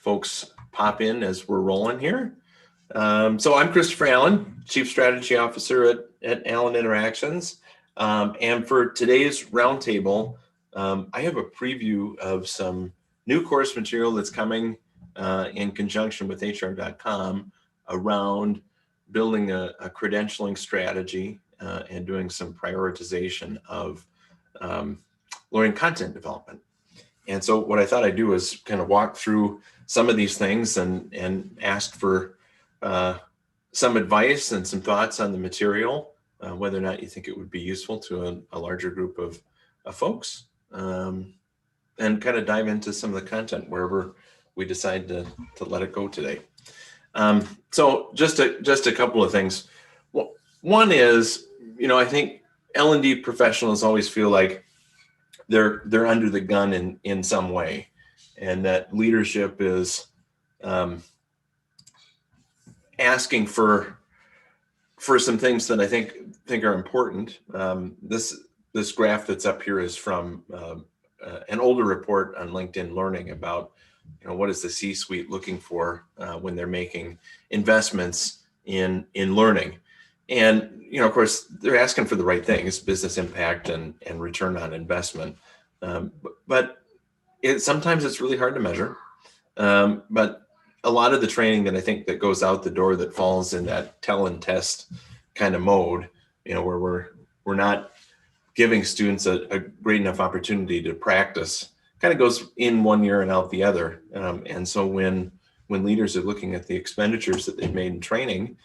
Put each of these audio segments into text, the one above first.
folks pop in as we're rolling here. So I'm Christopher Allen, Chief Strategy Officer at Allen Interactions. And for today's roundtable, I have a preview of some new course material that's coming in conjunction with HR.com around building a credentialing strategy and doing some prioritization of learning content development. And so what I thought I'd do is kind of walk through some of these things and ask for some advice and some thoughts on the material, whether or not you think it would be useful to a larger group of folks, and kind of dive into some of the content wherever we decide to let it go today. So just a couple of things. Well, one is, I think L&D professionals always feel like they're under the gun in some way, and that leadership is asking for some things that I think are important. This graph that's up here is from an older report on LinkedIn Learning about what is the C-suite looking for when they're making investments in learning. And, of course, they're asking for the right things, business impact and return on investment. But sometimes it's really hard to measure. But a lot of the training that I think that goes out the door that falls in that tell and test kind of mode, where we're not giving students a great enough opportunity to practice, kind of goes in one ear and out the other. And so when leaders are looking at the expenditures that they've made in training,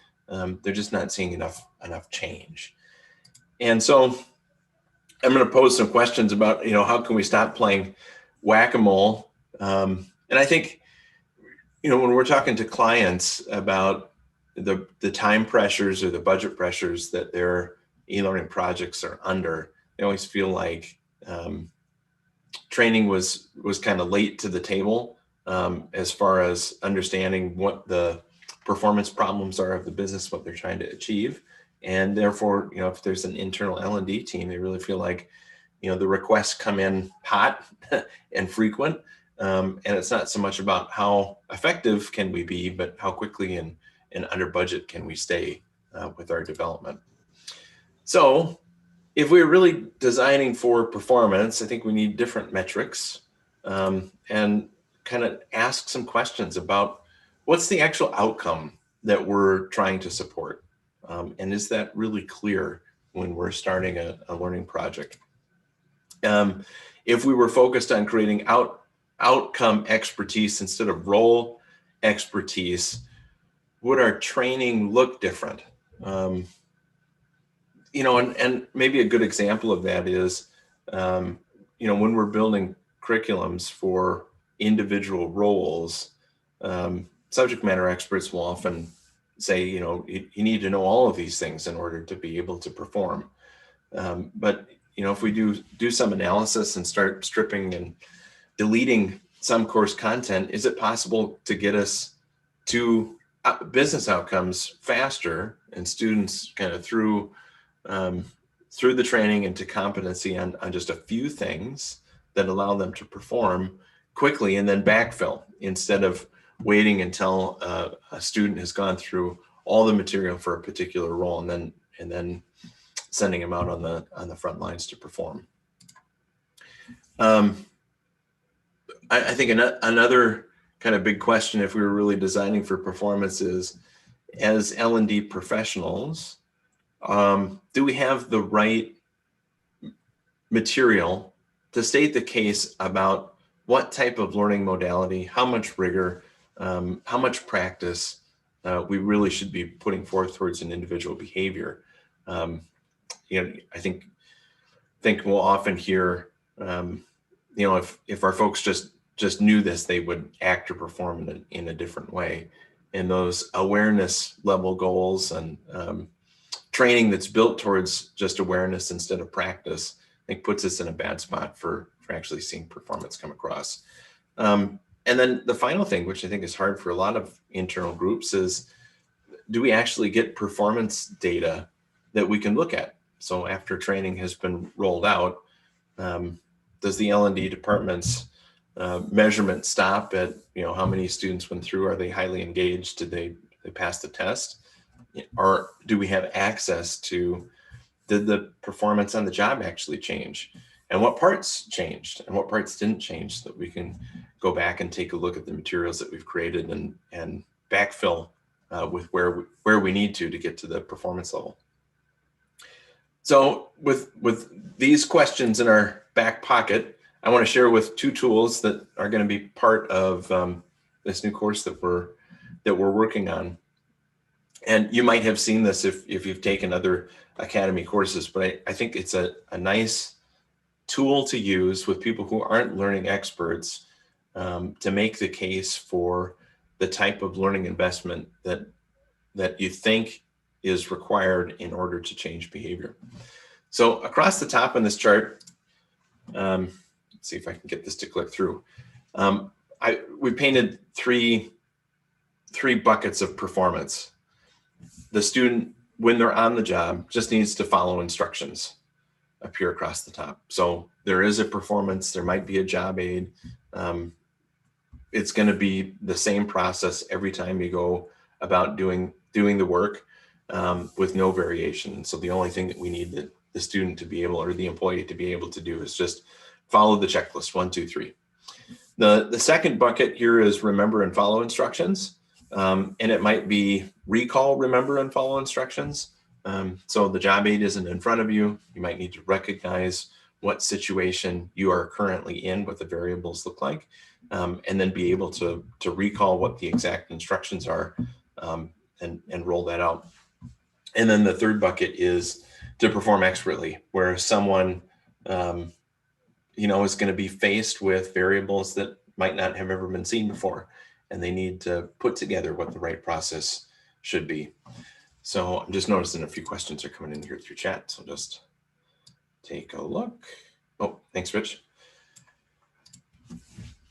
they're just not seeing enough change. And so I'm going to pose some questions about, how can we stop playing whack-a-mole? And I think, when we're talking to clients about the time pressures or the budget pressures that their e-learning projects are under, they always feel like training was kind of late to the table as far as understanding what the performance problems are of the business, what they're trying to achieve. And therefore, if there's an internal L&D team, they really feel like, the requests come in hot and frequent. And it's not so much about how effective can we be, but how quickly and under budget can we stay with our development. So if we're really designing for performance, I think we need different metrics and kind of ask some questions about what's the actual outcome that we're trying to support. And is that really clear when we're starting a learning project? If we were focused on creating outcome expertise instead of role expertise, would our training look different? And maybe a good example of that is, when we're building curriculums for individual roles, subject matter experts will often say, you need to know all of these things in order to be able to perform. But, if we do some analysis and start stripping and deleting some course content, is it possible to get us to business outcomes faster and students kind of through the training into competency on just a few things that allow them to perform quickly and then backfill instead of waiting until a student has gone through all the material for a particular role and then sending them out on the front lines to perform. I think another kind of big question, if we were really designing for performance, is as L&D professionals, do we have the right material to state the case about what type of learning modality, how much rigor, how much practice we really should be putting forth towards an individual behavior? I think we'll often hear, if our folks just knew this, they would act or perform in a different way. And those awareness level goals and training that's built towards just awareness instead of practice, I think puts us in a bad spot for actually seeing performance come across. And then the final thing, which I think is hard for a lot of internal groups, is do we actually get performance data that we can look at? So after training has been rolled out, does the L&D department's measurement stop at, how many students went through? Are they highly engaged? Did they pass the test? Or do we have access to, did the performance on the job actually change? And what parts changed and what parts didn't change, so that we can go back and take a look at the materials that we've created and backfill with where we need to get to the performance level. So with these questions in our back pocket, I want to share with two tools that are going to be part of this new course that we're working on. And you might have seen this if you've taken other Academy courses, but I think it's a nice tool to use with people who aren't learning experts to make the case for the type of learning investment that you think is required in order to change behavior. So across the top on this chart, let's see if I can get this to click through. We painted three buckets of performance. The student, when they're on the job, just needs to follow instructions appear across the top. So there is a performance, there might be a job aid. It's going to be the same process every time you go about doing the work with no variation. So the only thing that we need the student to be able, or the employee to be able to do, is just follow the checklist 1, 2, 3. The second bucket here is remember and follow instructions. And it might be recall, remember, and follow instructions. So the job aid isn't in front of you. You might need to recognize what situation you are currently in, what the variables look like, and then be able to recall what the exact instructions are and roll that out. And then the third bucket is to perform expertly, where someone is going to be faced with variables that might not have ever been seen before, and they need to put together what the right process should be. So I'm just noticing a few questions are coming in here through chat, so just take a look. Oh, thanks, Rich.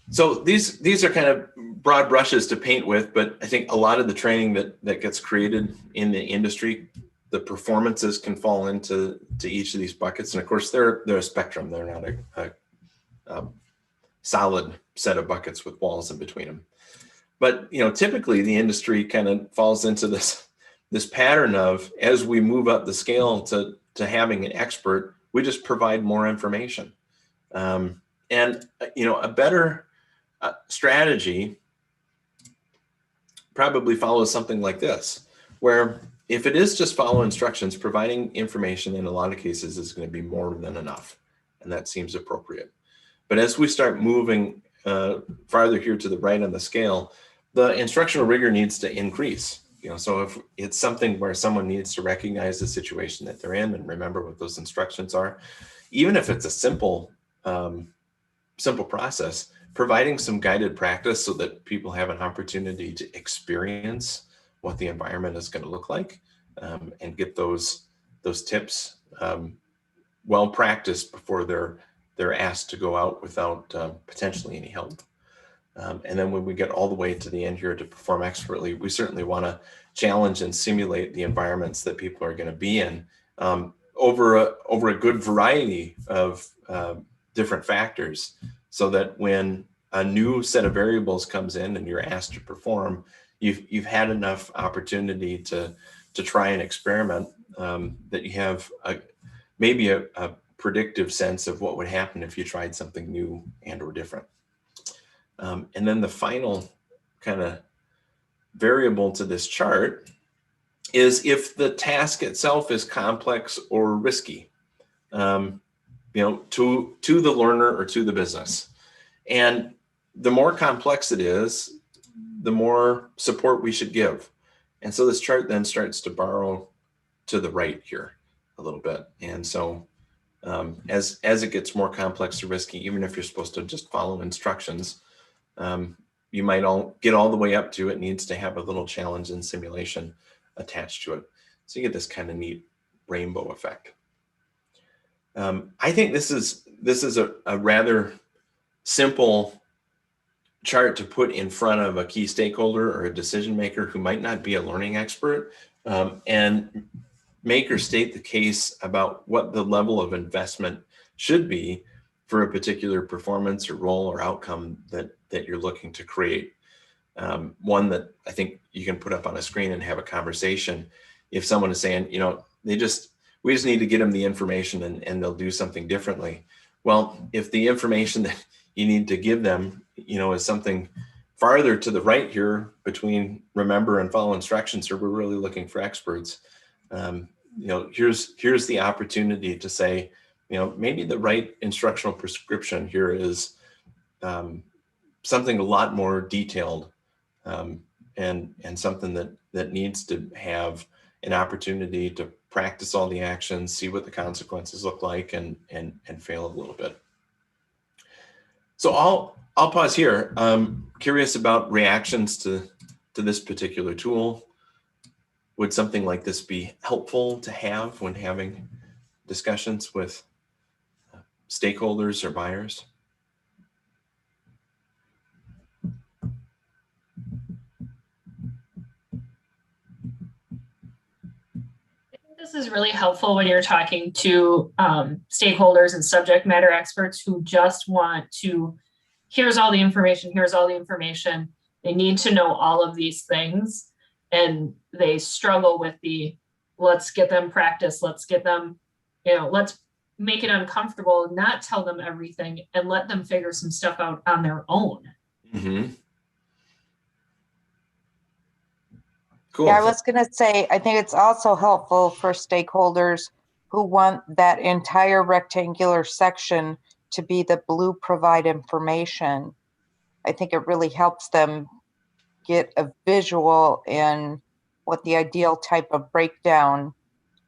So these are kind of broad brushes to paint with, but I think a lot of the training that gets created in the industry, the performances can fall into each of these buckets. And of course, they're a spectrum. They're not a solid set of buckets with walls in between them. But typically the industry kind of falls into this pattern of, as we move up the scale to having an expert, we just provide more information. And a better strategy probably follows something like this, where if it is just follow instructions, providing information in a lot of cases is going to be more than enough, and that seems appropriate. But as we start moving farther here to the right on the scale, the instructional rigor needs to increase. So if it's something where someone needs to recognize the situation that they're in and remember what those instructions are, even if it's a simple process, providing some guided practice so that people have an opportunity to experience what the environment is going to look like, and get those tips well practiced before they're asked to go out without potentially any help. And then when we get all the way to the end here to perform expertly, we certainly want to challenge and simulate the environments that people are going to be in over a good variety of different factors, so that when a new set of variables comes in and you're asked to perform, you've had enough opportunity to try and experiment, that you have maybe a predictive sense of what would happen if you tried something new and or different. And then the final kind of variable to this chart is if the task itself is complex or risky, to the learner or to the business. And the more complex it is, the more support we should give. And so this chart then starts to borrow to the right here a little bit. And so as it gets more complex or risky, even if you're supposed to just follow instructions, you might get all the way up to it needs to have a little challenge and simulation attached to it. So you get this kind of neat rainbow effect. I think this is a rather simple chart to put in front of a key stakeholder or a decision maker who might not be a learning expert, and make or state the case about what the level of investment should be for a particular performance or role or outcome that you're looking to create. One that I think you can put up on a screen and have a conversation. If someone is saying, we just need to get them the information and they'll do something differently. Well, if the information that you need to give them, is something farther to the right here between remember and follow instructions, or we're really looking for experts, here's the opportunity to say, maybe the right instructional prescription here is something a lot more detailed, and something that needs to have an opportunity to practice all the actions, see what the consequences look like, and fail a little bit. So I'll pause here. Curious about reactions to this particular tool. Would something like this be helpful to have when having discussions with stakeholders or buyers? This is really helpful when you're talking to stakeholders and subject matter experts who just want to, here's all the information, here's all the information. They need to know all of these things, and they struggle with let's get them practice, let's get them, let's make it uncomfortable, not tell them everything, and let them figure some stuff out on their own. Mm-hmm. Cool. Yeah, I was going to say, I think it's also helpful for stakeholders who want that entire rectangular section to be the blue provide information. I think it really helps them get a visual in what the ideal type of breakdown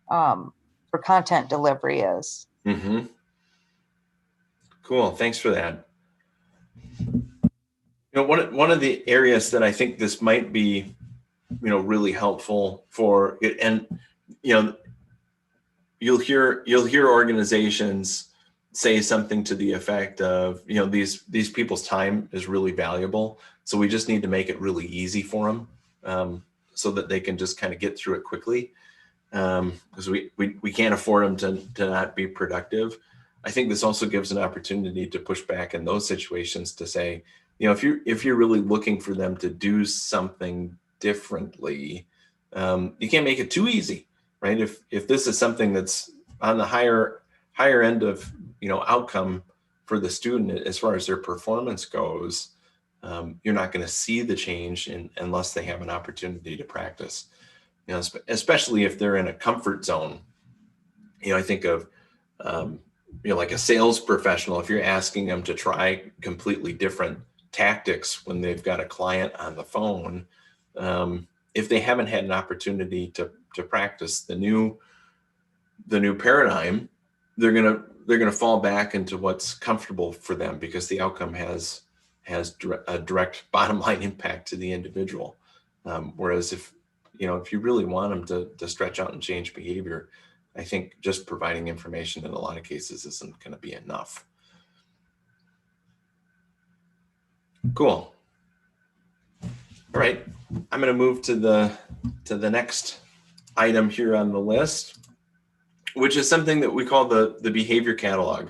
for content delivery is. Mm-hmm. Cool. Thanks for that. One of the areas that I think this might be really helpful for it, and you'll hear organizations say something to the effect of, these people's time is really valuable, so we just need to make it really easy for them, so that they can just kind of get through it quickly, because we can't afford them to not be productive. I think this also gives an opportunity to push back in those situations to say, if you're really looking for them to do something differently, you can't make it too easy, right? If this is something that's on the higher end of outcome for the student as far as their performance goes, you're not going to see the change unless they have an opportunity to practice. Especially if they're in a comfort zone. I think of like a sales professional. If you're asking them to try completely different tactics when they've got a client on the phone, if they haven't had an opportunity to practice the new paradigm, they're gonna fall back into what's comfortable for them, because the outcome has a direct bottom line impact to the individual. Whereas if you really want them to stretch out and change behavior, I think just providing information in a lot of cases isn't going to be enough. Cool. All right, I'm going to move to the next item here on the list, which is something that we call the behavior catalog.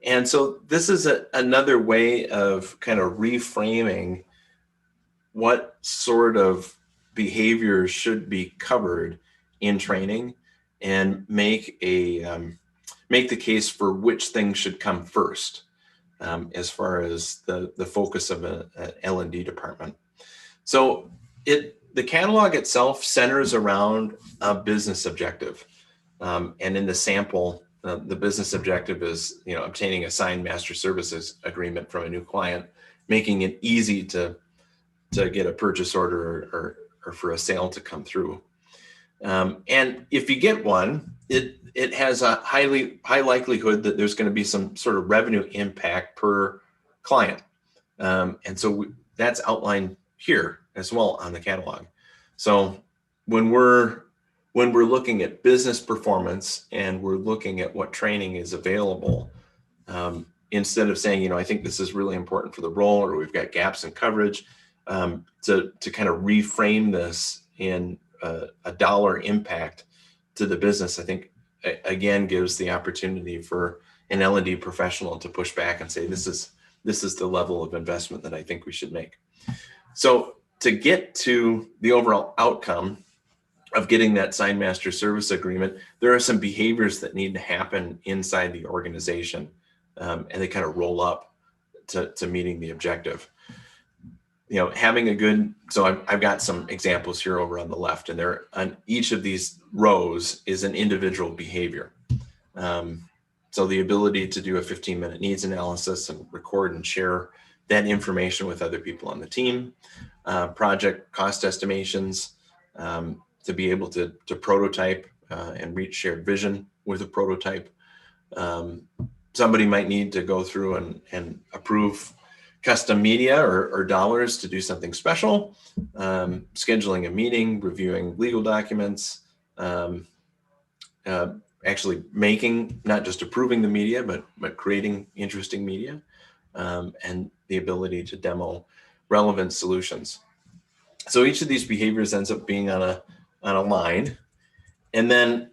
And so this is another way of kind of reframing what sort of behaviors should be covered in training, and make the case for which things should come first, as far as the focus of an L&D department. So the catalog itself centers around a business objective, and in the sample, the business objective is obtaining a signed master services agreement from a new client, making it easy to get a purchase order or for a sale to come through. And if you get one, it has a high likelihood that there's going to be some sort of revenue impact per client. And so that's outlined here as well on the catalog. So when we're looking at business performance and we're looking at what training is available, instead of saying, I think this is really important for the role, or we've got gaps in coverage, to kind of reframe this in a dollar impact to the business, I think again gives the opportunity for an L&D professional to push back and say, this is the level of investment that I think we should make. So to get to the overall outcome of getting that signed master service agreement, there are some behaviors that need to happen inside the organization, and they kind of roll up to meeting the objective. Having a good, so I've got some examples here over on the left, and there on each of these rows is an individual behavior. So the ability to do a 15-minute needs analysis and record and share that information with other people on the team, project cost estimations, to be able to prototype and reach shared vision with a prototype. Somebody might need to go through and approve custom media or dollars to do something special, scheduling a meeting, reviewing legal documents, actually making, not just approving the media, but creating interesting media, and the ability to demo relevant solutions. So each of these behaviors ends up being on a line, and then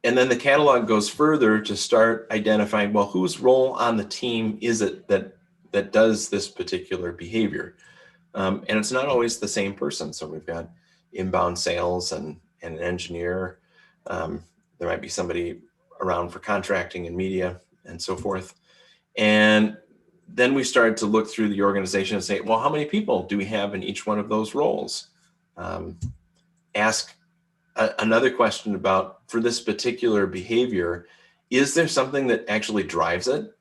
the catalog goes further to start identifying, well, whose role on the team is it that does this particular behavior? And it's not always the same person. So we've got inbound sales and an engineer. There might be somebody around for contracting and media and so forth. And then we started to look through the organization and say, well, how many people do we have in each one of those roles? Ask another question about, for this particular behavior, is there something that actually drives it?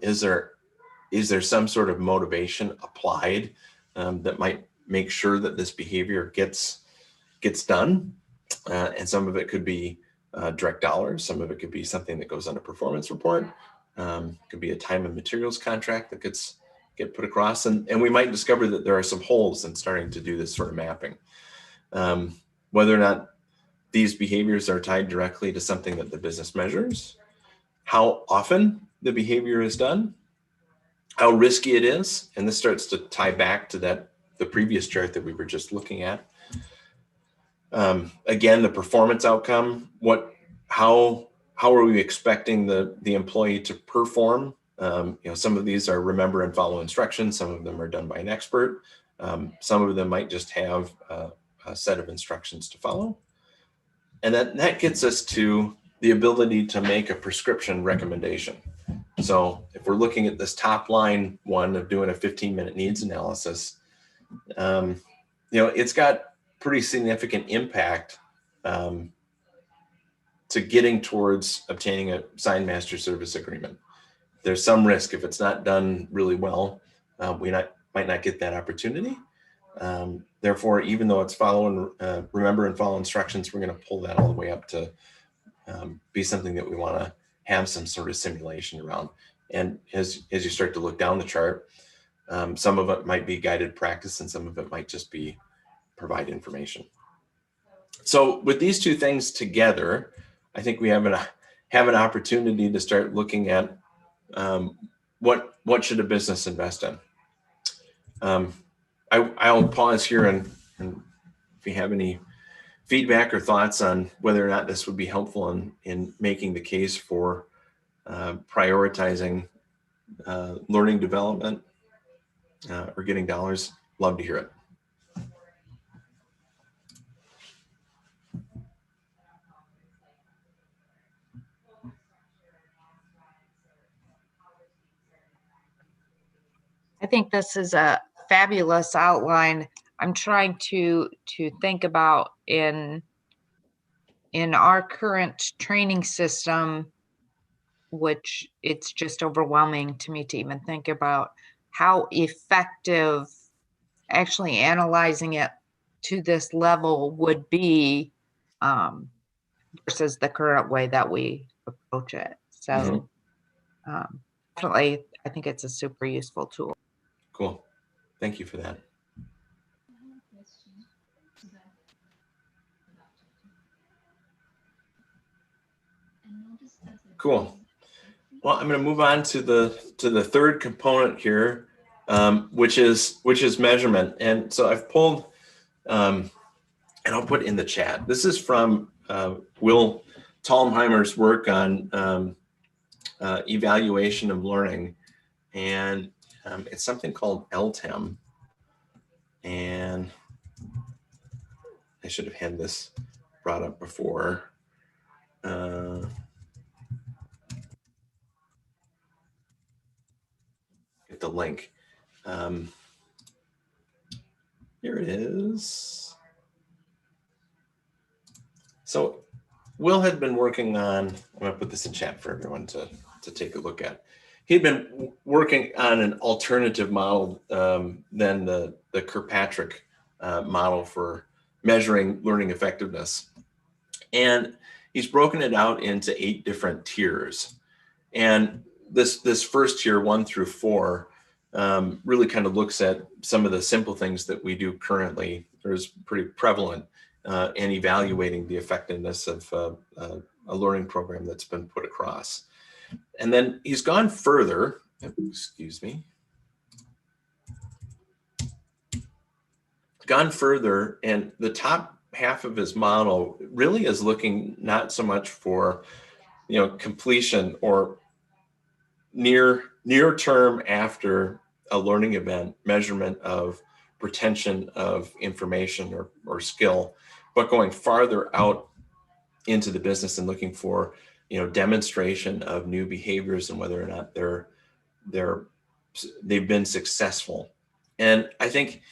Is there some sort of motivation applied that might make sure that this behavior gets done? And some of it could be direct dollars. Some of it could be something that goes on a performance report. Could be a time and materials contract that get put across. And we might discover that there are some holes in starting to do this sort of mapping. Whether or not these behaviors are tied directly to something that the business measures, how often the behavior is done, how risky it is. And this starts to tie back to the previous chart that we were just looking at. Again, the performance outcome, how are we expecting the employee to perform? Some of these are remember and follow instructions. Some of them are done by an expert. Some of them might just have a set of instructions to follow. And that gets us to the ability to make a prescription recommendation. So if we're looking at this top line one of doing a 15-minute needs analysis, it's got pretty significant impact to getting towards obtaining a signed master service agreement. There's some risk if it's not done really well, we might not get that opportunity. Therefore, even though it's remember and follow instructions, we're going to pull that all the way up to be something that we want to have some sort of simulation around. And as you start to look down the chart, some of it might be guided practice and some of it might just be provide information. So with these two things together, I think we have an opportunity to start looking at what should a business invest in. I'll pause here and if you have any feedback or thoughts on whether or not this would be helpful in making the case for prioritizing learning development or getting dollars, love to hear it. I think this is a fabulous outline. I'm trying to think about in our current training system, which it's just overwhelming to me to even think about how effective actually analyzing it to this level would be versus the current way that we approach it. So definitely, I think it's a super useful tool. Cool. Thank you for that. Cool. Well, I'm going to move on to the third component here, which is measurement. And so I've pulled, and I'll put in the chat. This is from Will Thalmheimer's work on evaluation of learning, and it's something called LTEM. And I should have had this brought up before. Get the link. Here it is. So Will had been working on, I'm going to put this in chat for everyone to take a look at. He'd been working on an alternative model than the Kirkpatrick model for measuring learning effectiveness. And he's broken it out into 8 different tiers. And this first tier, 1 through 4, really kind of looks at some of the simple things that we do currently. There's pretty prevalent in evaluating the effectiveness of a learning program that's been put across. And then he's gone further, excuse me, and the top half of his model really is looking not so much for, completion or near term after a learning event measurement of retention of information or skill, but going farther out into the business and looking for, demonstration of new behaviors and whether or not they've been successful. And I think,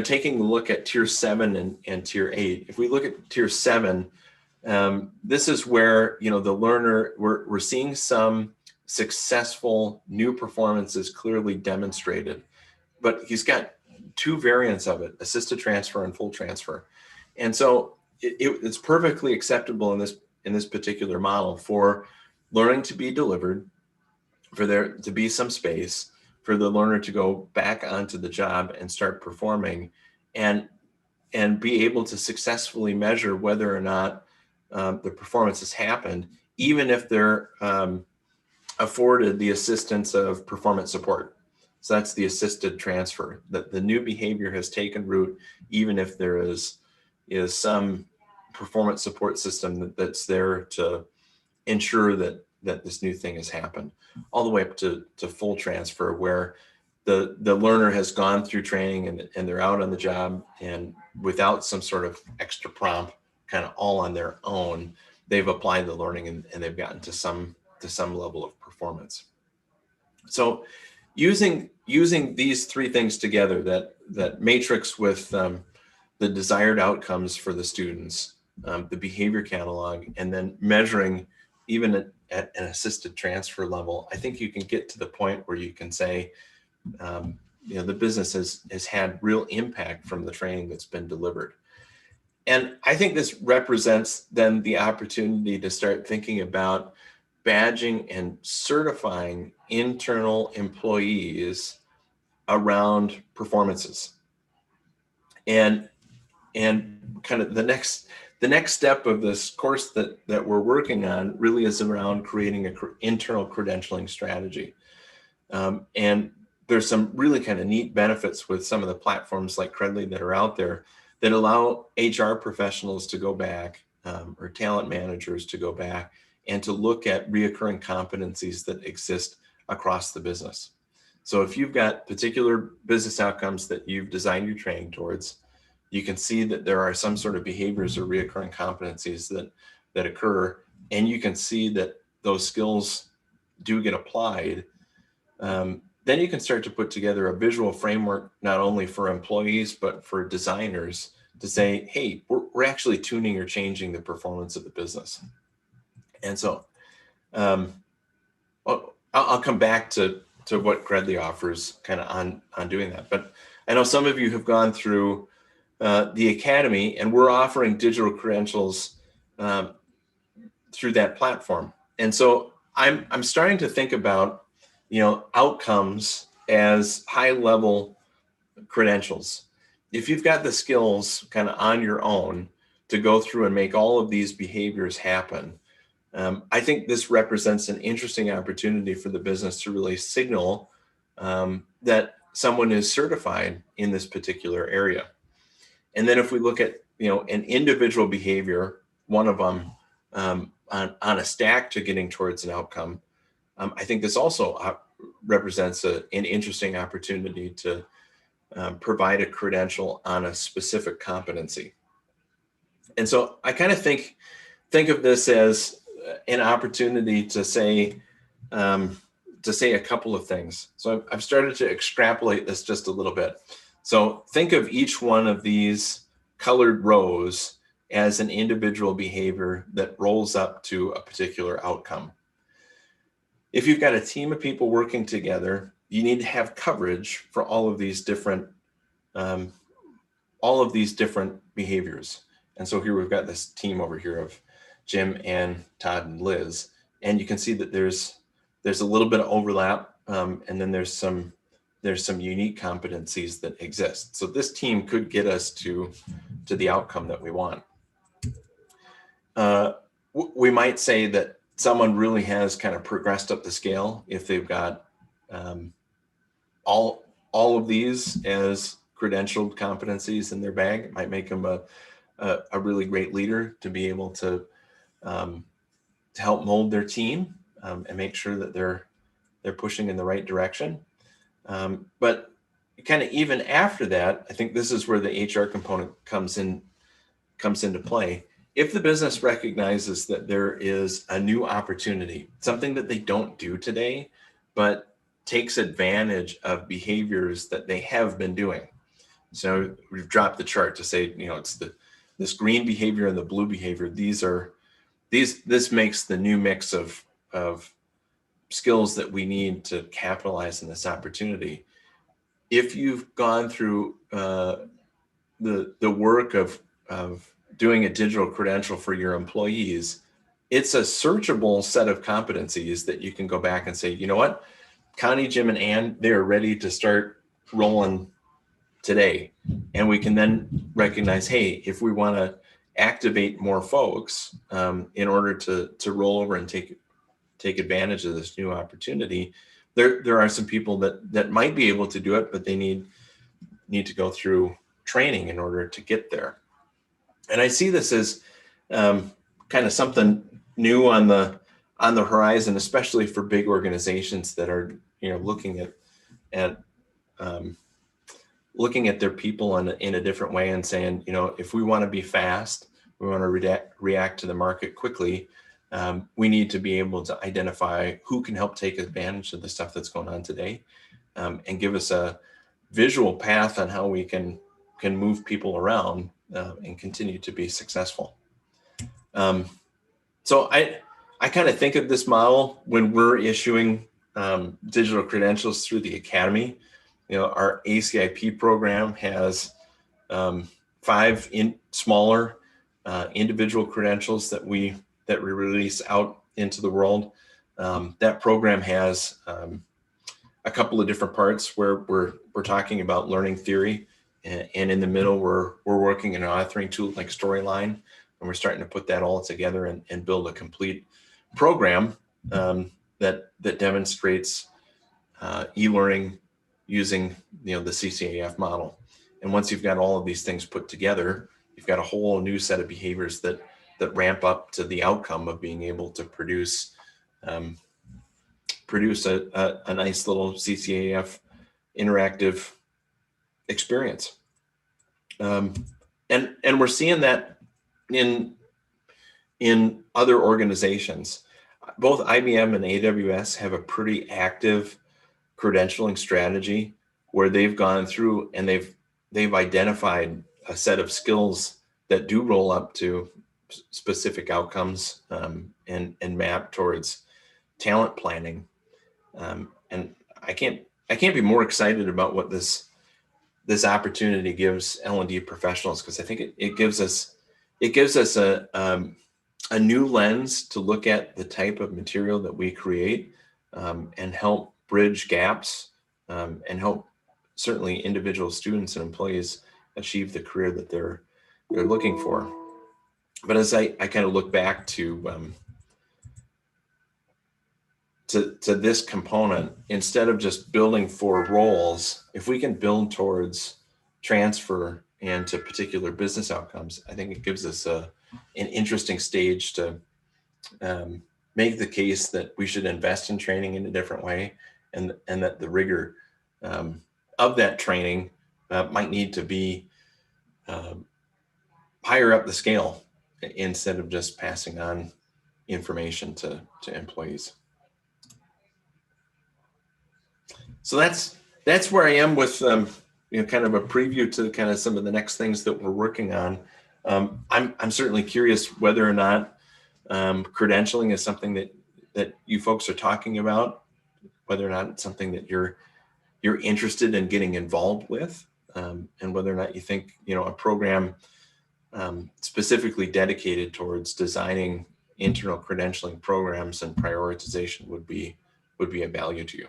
taking a look at tier 7 and tier 8, if we look at tier 7, this is where, the learner, we're seeing some successful new performances clearly demonstrated, but he's got 2 variants of it, assisted transfer and full transfer. And so it's perfectly acceptable in this particular model for learning to be delivered, for there to be some space for the learner to go back onto the job and start performing and be able to successfully measure whether or not the performance has happened, even if they're afforded the assistance of performance support. So that's the assisted transfer, that the new behavior has taken root, even if there is some performance support system that's there to ensure that this new thing has happened, all the way up to full transfer, where the learner has gone through training and they're out on the job, and without some sort of extra prompt, kind of all on their own, they've applied the learning and they've gotten to some level of performance. So using these 3 things together, that matrix with the desired outcomes for the students, the behavior catalog, and then measuring even at an assisted transfer level, I think you can get to the point where you can say, the business has had real impact from the training that's been delivered. And I think this represents then the opportunity to start thinking about badging and certifying internal employees around performances. And kind of the next step of this course that we're working on really is around creating an internal credentialing strategy. And there's some really kind of neat benefits with some of the platforms like Credly that are out there that allow HR professionals to go back, or talent managers to go back and to look at reoccurring competencies that exist across the business. So if you've got particular business outcomes that you've designed your training towards, you can see that there are some sort of behaviors or reoccurring competencies that occur, and you can see that those skills do get applied. Then you can start to put together a visual framework, not only for employees, but for designers to say, hey, we're actually tuning or changing the performance of the business. And so I'll come back to what Credly offers kind of on doing that. But I know some of you have gone through the Academy, and we're offering digital credentials through that platform. And so I'm starting to think about, outcomes as high-level credentials. If you've got the skills kind of on your own to go through and make all of these behaviors happen, I think this represents an interesting opportunity for the business to really signal that someone is certified in this particular area. And then if we look at, an individual behavior, one of them on a stack to getting towards an outcome, I think this also represents an interesting opportunity to provide a credential on a specific competency. And so I kind of think of this as an opportunity to say a couple of things. So I've started to extrapolate this just a little bit. So think of each one of these colored rows as an individual behavior that rolls up to a particular outcome. If you've got a team of people working together, you need to have coverage for all of these different behaviors. And so here we've got this team over here of Jim, Ann, Todd, and Liz, and you can see that there's a little bit of overlap, and then there's some unique competencies that exist. So this team could get us to the outcome that we want. We might say that someone really has kind of progressed up the scale if they've got all of these as credentialed competencies in their bag. It might make them a really great leader to be able to help mold their team and make sure that they're pushing in the right direction. But kind of even after that, I think this is where the HR component comes into play. If the business recognizes that there is a new opportunity, something that they don't do today, but takes advantage of behaviors that they have been doing. So we've dropped the chart to say, it's this green behavior and the blue behavior. This makes the new mix of skills that we need to capitalize on this opportunity. If you've gone through the work of doing a digital credential for your employees, it's a searchable set of competencies that you can go back and say, you know what, Connie, Jim, and Ann, they're ready to start rolling today. And we can then recognize, hey, if we want to activate more folks in order to roll over and take advantage of this new opportunity, there are some people that might be able to do it, but they need to go through training in order to get there. And I see this as kind of something new on the horizon, especially for big organizations that are looking at their people in a different way and saying, if we want to be fast, we want to react to the market quickly, we need to be able to identify who can help take advantage of the stuff that's going on today, and give us a visual path on how we can move people around and continue to be successful. So I kind of think of this model when we're issuing digital credentials through the academy. Our ACIP program has 5 smaller individual credentials that we release out into the world. That program has a couple of different parts where we're talking about learning theory, and in the middle we're working in an authoring tool like Storyline, and we're starting to put that all together and build a complete program that demonstrates e-learning using the CCAF model. And once you've got all of these things put together, you've got a whole new set of behaviors that ramp up to the outcome of being able to produce a nice little CCAF interactive experience. And we're seeing that in other organizations. Both IBM and AWS have a pretty active credentialing strategy where they've gone through and they've identified a set of skills that do roll up to specific outcomes and map towards talent planning. And I can't be more excited about what this opportunity gives L&D professionals, because I think it gives us a new lens to look at the type of material that we create, and help bridge gaps, and help certainly individual students and employees achieve the career that they're looking for. But as I kind of look back to this component, instead of just building for roles, if we can build towards transfer and to particular business outcomes, I think it gives us an interesting stage to make the case that we should invest in training in a different way, and that the rigor of that training might need to be higher up the scale instead of just passing on information to employees. So that's where I am with kind of a preview to kind of some of the next things that we're working on. I'm certainly curious whether or not credentialing is something that you folks are talking about, whether or not it's something that you're interested in getting involved with, and whether or not you think a program specifically dedicated towards designing internal credentialing programs and prioritization would be of value to you.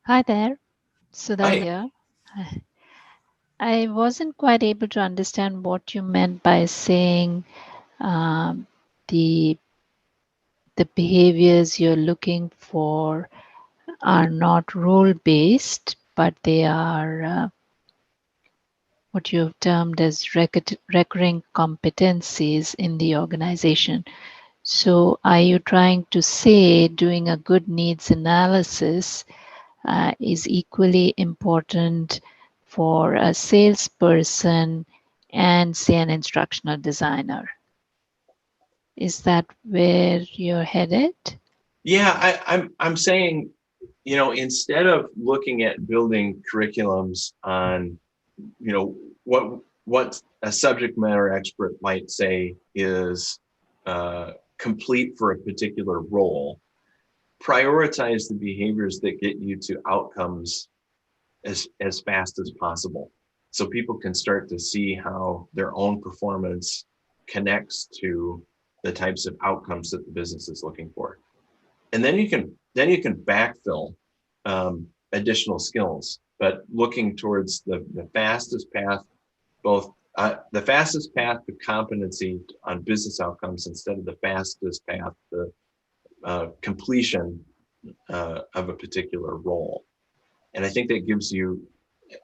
Hi there, Sudha Hi. here. I wasn't quite able to understand what you meant by saying the behaviors you're looking for are not role-based, but they are what you've termed as recurring competencies in the organization. So are you trying to say doing a good needs analysis is equally important for a salesperson and, say, an instructional designer? Is that where you're headed? Yeah, I'm saying, instead of looking at building curriculums on, what a subject matter expert might say is complete for a particular role, prioritize the behaviors that get you to outcomes as fast as possible, so people can start to see how their own performance connects to the types of outcomes that the business is looking for. And then you can backfill additional skills, but looking towards the fastest path, both the fastest path to competency on business outcomes instead of the fastest path to completion of a particular role. And I think that gives you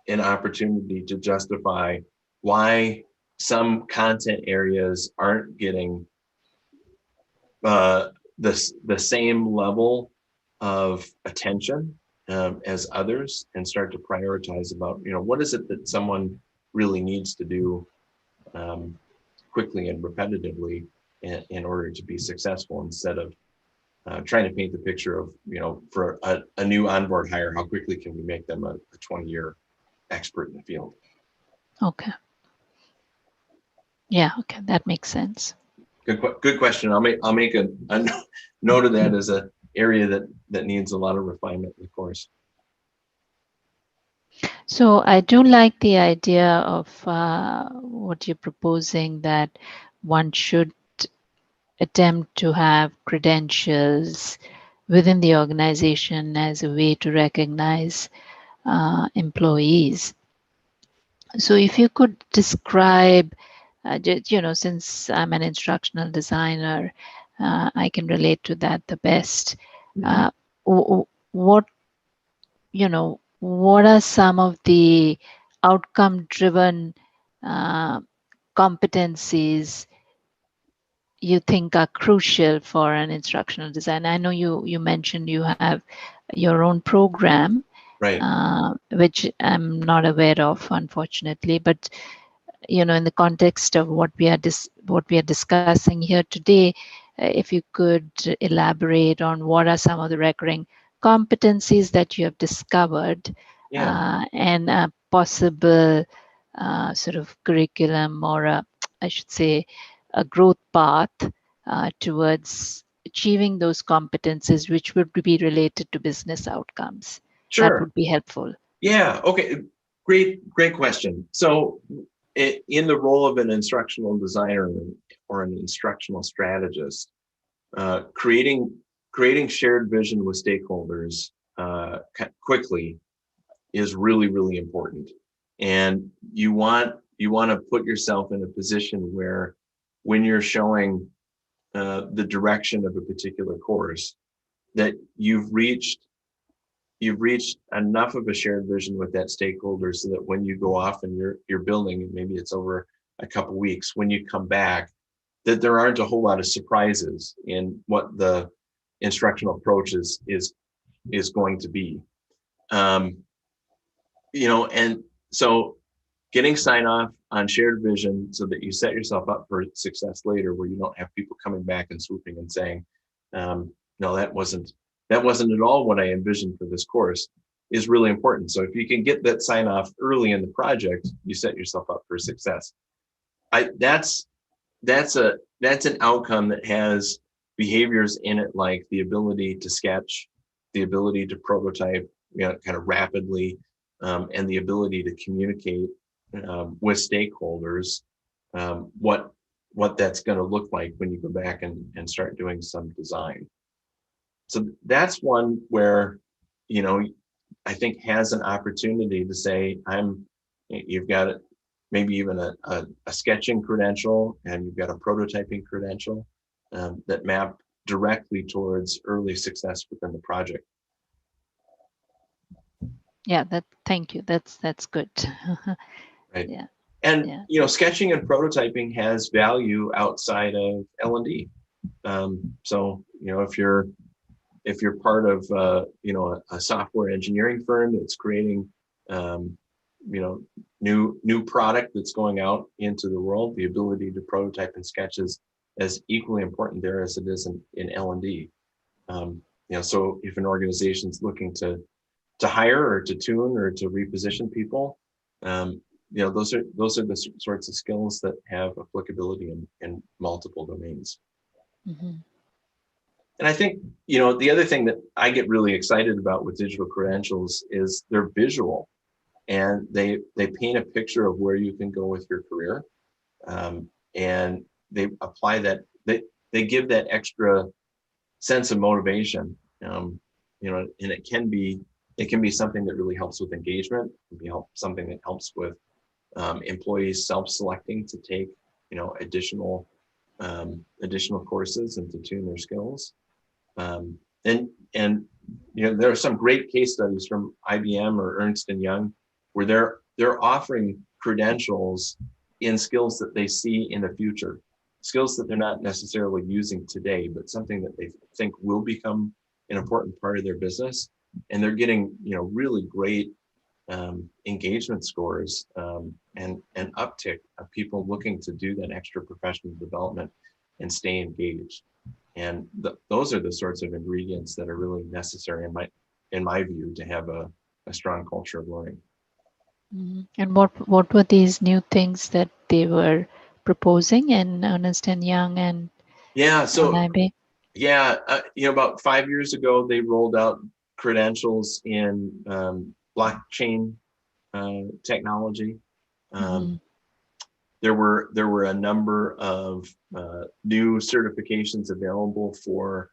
an opportunity to justify why some content areas aren't getting the same level of attention as others, and start to prioritize about, what is it that someone really needs to do quickly and repetitively in order to be successful, instead of trying to paint the picture of, for a new onboard hire, how quickly can we make them a 20-year expert in the field? Okay. Yeah, okay, that makes sense. Good question. I'll make a note of that as an area that needs a lot of refinement in the course. So I do like the idea of what you're proposing, that one should attempt to have credentials within the organization as a way to recognize employees. So if you could describe, since I'm an instructional designer, I can relate to that the best. What are some of the outcome-driven competencies you think are crucial for an instructional designer? I know you mentioned you have your own program, Right. Which I'm not aware of, unfortunately. But in the context of what we are discussing here today, if you could elaborate on what are some of the recurring competencies that you have discovered, and a possible sort of curriculum, or I should say a growth path towards achieving those competencies, which would be related to business outcomes. Sure. That would be helpful. Yeah. Okay. Great question. So in the role of an instructional designer or an instructional strategist, creating shared vision with stakeholders quickly is really, really important. And you want to put yourself in a position where, when you're showing the direction of a particular course, that you've reached you've reached enough of a shared vision with that stakeholder so that when you go off and you're building, and maybe it's over a couple weeks, when you come back, that there aren't a whole lot of surprises in what the instructional approach is going to be. You know, and so getting sign off on shared vision so that you set yourself up for success later, where you don't have people coming back and swooping and saying, no, that wasn't at all what I envisioned for this course, is really important. So if you can get that sign off early in the project, you set yourself up for success. That's an outcome that has behaviors in it, like the ability to sketch, the ability to prototype, you know, kind of rapidly, and the ability to communicate with stakeholders what that's going to look like when you go back and start doing some design. So that's one where, you know, I think has an opportunity to say, you've got it, maybe even a sketching credential, and you've got a prototyping credential that map directly towards early success within the project. Yeah, thank you. That's good. Right. Yeah. And yeah. you know, sketching and prototyping has value outside of L&D. So you know, if you're part of you know, a software engineering firm that's creating you know, new product that's going out into the world, the ability to prototype and sketches is equally important there as it is in L&D. You know, so if an organization's looking to hire or to tune or to reposition people, you know, those are the sorts of skills that have applicability in multiple domains. Mm-hmm. And I think, you know, the other thing that I get really excited about with digital credentials is they're visual, and they paint a picture of where you can go with your career, and they apply that, they give that extra sense of motivation, you know, and it can be something that really helps with engagement. It can be something that helps with employees self-selecting to take, you know, additional courses and to tune their skills. And you know, there are some great case studies from IBM or Ernst & Young where they're offering credentials in skills that they see in the future, skills that they're not necessarily using today, but something that they think will become an important part of their business. And they're getting, you know, really great engagement scores and an uptick of people looking to do that extra professional development and stay engaged. And those are the sorts of ingredients that are really necessary in my view to have a strong culture of learning. Mm-hmm. And what were these new things that they were proposing in Ernst & Young and IB? Yeah, you know, about 5 years ago, they rolled out credentials in blockchain technology. Mm-hmm. There were a number of new certifications available for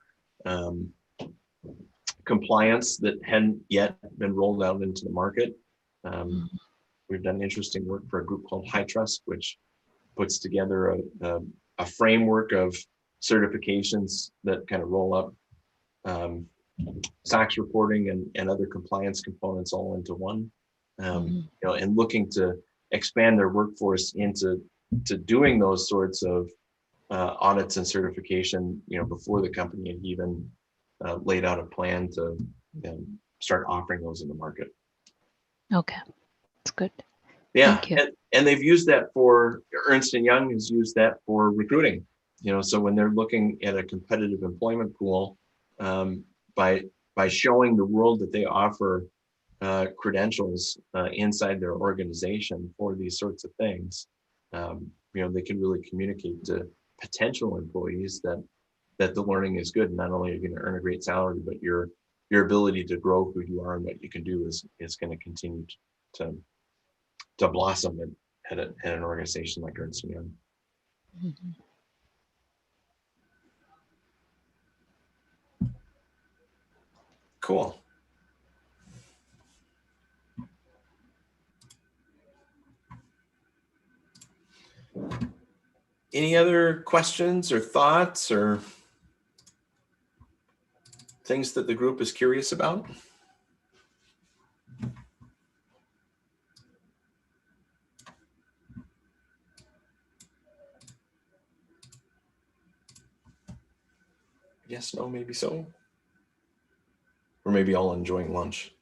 compliance that hadn't yet been rolled out into the market. We've done interesting work for a group called High Trust, which puts together a framework of certifications that kind of roll up SOX reporting and other compliance components all into one. You know, and looking to expand their workforce into doing those sorts of audits and certification, you know, before the company had even laid out a plan to start offering those in the market. Okay, that's good. Yeah, thank you. And they've used that for, Ernst & Young has used that for recruiting. You know, so when they're looking at a competitive employment pool, by showing the world that they offer credentials inside their organization for these sorts of things, you know, they can really communicate to potential employees that the learning is good. Not only are you going to earn a great salary, but your ability to grow who you are and what you can do is going to continue to blossom at an organization like Ernst & Young. Mm-hmm. Cool. Any other questions or thoughts or things that the group is curious about? us know, maybe so. Or maybe all enjoying lunch.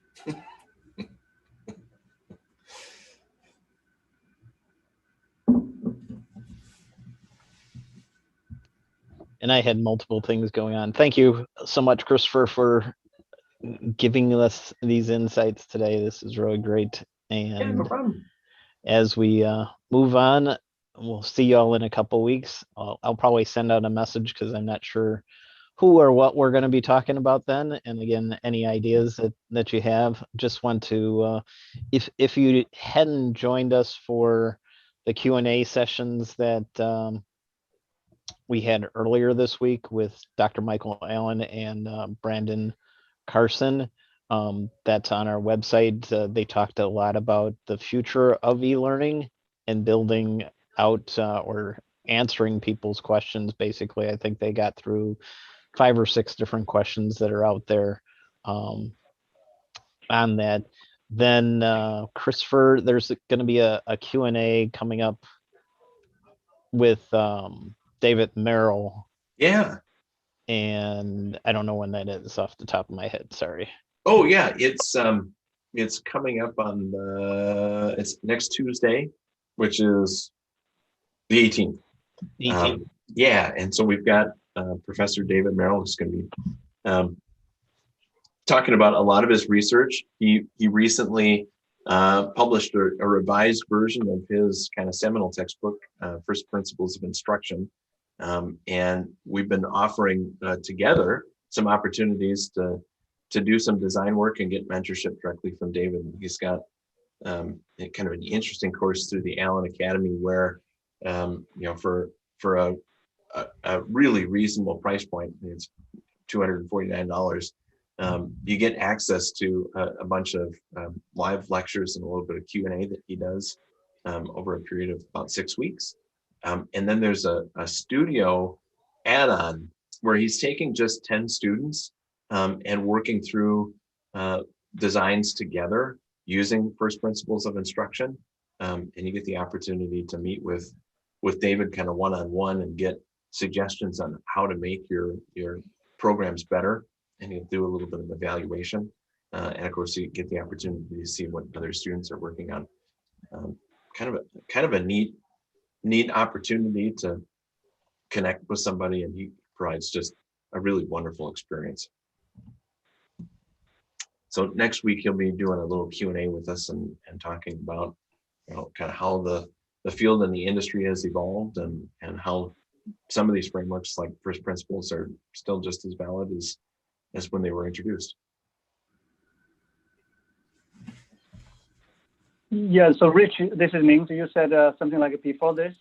And I had multiple things going on. Thank you so much, Christopher, for giving us these insights today. This is really great. Yeah, no And problem. as we move on, we'll see y'all in a couple weeks. I'll probably send out a message because I'm not sure who or what we're going to be talking about then. And again, any ideas that you have, just want to, if you hadn't joined us for the Q&A sessions that we had earlier this week with Dr. Michael Allen and Brandon Carson, that's on our website. They talked a lot about the future of e-learning and building out or answering people's questions. Basically, I think they got through 5 or 6 different questions that are out there on that. Then Christopher, there's going to be a Q&A coming up with David Merrill. Yeah. And I don't know when that is off the top of my head. Sorry. Oh yeah, it's coming up on it's next Tuesday, which is the 18th. Yeah, and so we've got Professor David Merrill who's going to be talking about a lot of his research. He recently published a revised version of his kind of seminal textbook, First Principles of Instruction, and we've been offering together some opportunities to do some design work and get mentorship directly from David. He's got kind of an interesting course through the Allen Academy where for a really reasonable price point, it's $249. You get access to a bunch of live lectures and a little bit of Q&A that he does over a period of about 6 weeks. And then there's a studio add-on where he's taking just 10 students and working through designs together using First Principles of Instruction. And you get the opportunity to meet with David kind of one-on-one and get suggestions on how to make your programs better. And you do a little bit of evaluation. And of course, you get the opportunity to see what other students are working on. Kind of a neat opportunity to connect with somebody, and he provides just a really wonderful experience. So next week he'll be doing a little Q&A with us and talking about kind of how the field and the industry has evolved and how some of these frameworks like First Principles are still just as valid as when they were introduced. Yeah, so Rich, this is Ming. So you said something like before this,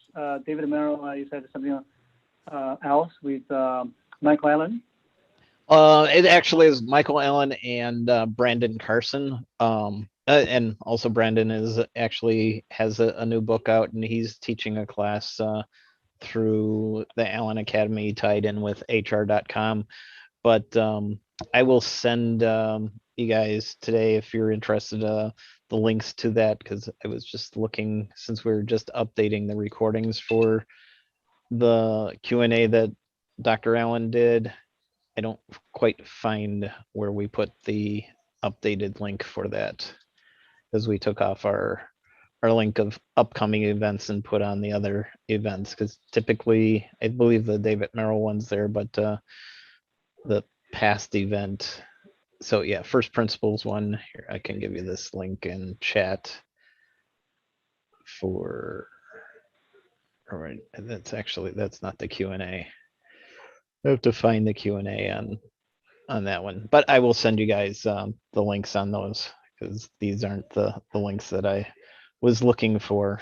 David Merrill, you said something else with Michael Allen? It actually is Michael Allen and Brandon Carson. And also Brandon has a new book out, and he's teaching a class through the Allen Academy tied in with hr.com. But I will send you guys today, if you're interested, the links to that, because I was just looking, since we were just updating the recordings for the Q&A that Dr. Allen did. I don't quite find where we put the updated link for that, because we took off our link of upcoming events and put on the other events, because typically I believe the David Merrill one's there, but the past event. So yeah, First Principles one here. I can give you this link in chat for. All right, that's not the Q&A. I have to find the Q&A on that one, but I will send you guys the links on those, because these aren't the links that I was looking for.